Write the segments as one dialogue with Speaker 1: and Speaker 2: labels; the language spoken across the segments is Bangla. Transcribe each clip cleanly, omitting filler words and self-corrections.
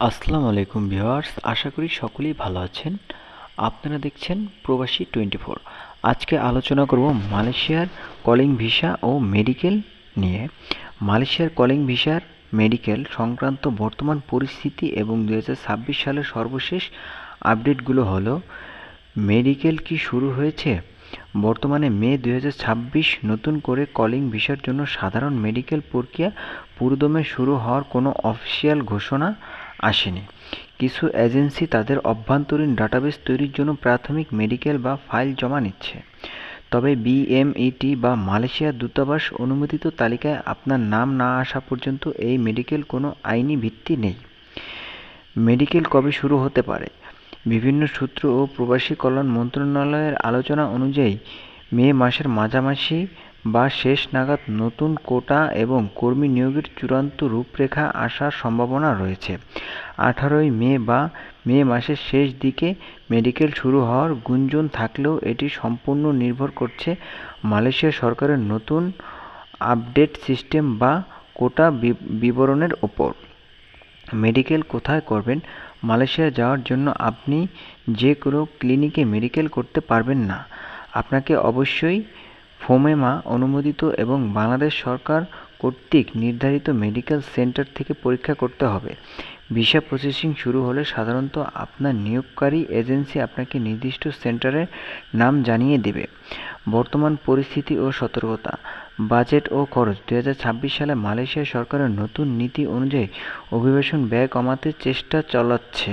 Speaker 1: আসসালামু আলাইকুম ভিউয়ার্স, আশা করি সকলেই ভালো আছেন। আপনারা দেখছেন প্রবাসী 24। আজকে আলোচনা করব মালয়েশিয়ার কলিং ভিসা ও মেডিকেল নিয়ে। মালয়েশিয়ার কলিং ভিসার মেডিকেল সংক্রান্ত বর্তমান পরিস্থিতি এবং 2026 সালের সর্বশেষ আপডেটগুলো হলো: মেডিকেল কি শুরু হয়েছে? বর্তমানে মে 2026 নতুন করে কলিং ভিসার জন্য সাধারণ মেডিকেল প্রক্রিয়া পুরোদমে শুরু হওয়ার কোনো অফিসিয়াল ঘোষণা আসেনি। কিছু এজেন্সি তাদের অভ্যন্তরীণ ডাটাবেস তৈরির জন্য প্রাথমিক মেডিকেল বা ফাইল জমা নিচ্ছে। তবে বিএমইটি বা মালয়েশিয়া দূতাবাস অনুমোদিত তালিকায় আপনার নাম না আসা পর্যন্ত এই মেডিকেল কোনো আইনি ভিত্তি নেই। মেডিকেল কবে শুরু হতে পারে? বিভিন্ন সূত্র ও প্রবাসী কল্যাণ মন্ত্রণালয়ের আলোচনা অনুযায়ী মে মাসের মাঝামাঝি বা শেষ নাগাদ নতুন কোটা এবং কর্মী নিয়োগের চূড়ান্ত রূপরেখা আসার সম্ভাবনা রয়েছে। 18ই মে বা মে মাসের শেষ দিকে মেডিকেল শুরু হওয়ার গুঞ্জন থাকলেও এটি সম্পূর্ণ নির্ভর করছে মালয়েশিয়া সরকারের নতুন আপডেট সিস্টেম বা কোটা বিবরণের ওপর। মেডিকেল কোথায় করবেন? মালয়েশিয়া যাওয়ার জন্য আপনি যে কোনো ক্লিনিকে মেডিকেল করতে পারবেন না। আপনাকে অবশ্যই ফোমেমা অনুমোদিত এবং বাংলাদেশ সরকার কর্তৃক নির্ধারিত মেডিকেল সেন্টার থেকে পরীক্ষা করতে হবে। ভিসা প্রসেসিং শুরু হলে সাধারণত আপনার নিয়োগকারী এজেন্সি আপনাকে নির্দিষ্ট সেন্টারের নাম জানিয়ে দেবে। বর্তমান পরিস্থিতি ও সতর্কতা। বাজেট ও খরচ। 2026 সালে মালয়েশিয়া সরকারের নতুন নীতি অনুযায়ী অভিবাসন ব্যয় কমাতে চেষ্টা চালাচ্ছে,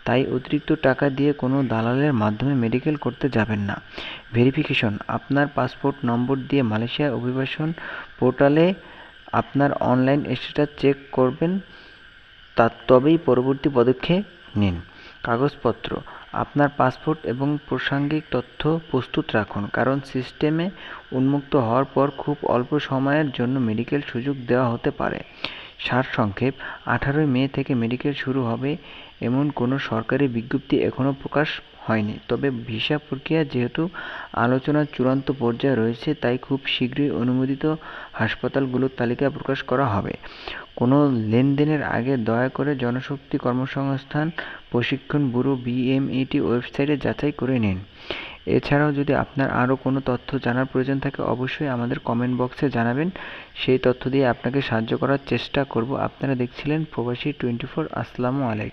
Speaker 1: তাই অতিরিক্ত টাকা দিয়ে কোনো দালালের মাধ্যমে মেডিকেল করতে যাবেন না। ভেরিফিকেশন। আপনার পাসপোর্ট নম্বর দিয়ে মালয়েশিয়া অভিবাসন পোর্টালে আপনার অনলাইন স্ট্যাটাস চেক করবেন, তবেই পরবর্তী পদক্ষেপ নিন। কাগজপত্র। আপনার পাসপোর্ট এবং প্রাসঙ্গিক তথ্য প্রস্তুত রাখুন, কারণ সিস্টেমে উন্মুক্ত হওয়ার পর খুব অল্প সময়ের জন্য মেডিকেল সুযোগ দেওয়া হতে পারে। সারসংক্ষেপ: 18ই মে থেকে মেডিকেল শুরু হবে এমন কোনো সরকারি বিজ্ঞপ্তি এখনও প্রকাশ হয়নি। তবে ভিসা প্রক্রিয়া যেহেতু আলোচনার চূড়ান্ত পর্যায়ে রয়েছে, তাই খুব শীঘ্রই অনুমোদিত হাসপাতালগুলোর তালিকা প্রকাশ করা হবে। কোনো লেনদেনের আগে দয়া করে জনশক্তি কর্মসংস্থান প্রশিক্ষণ ব্যুরো বিএমইটি ওয়েবসাইটে যাচাই করে নিন। এছাড়াও যদি আপনার আরও কোনো তথ্য জানার প্রয়োজন থাকে, অবশ্যই আমাদের কমেন্ট বক্সে জানাবেন। সেই তথ্য দিয়ে আপনাকে সাহায্য করার চেষ্টা করব। আপনারা দেখছিলেন প্রবাসী 24। আসসালামু আলাইকুম।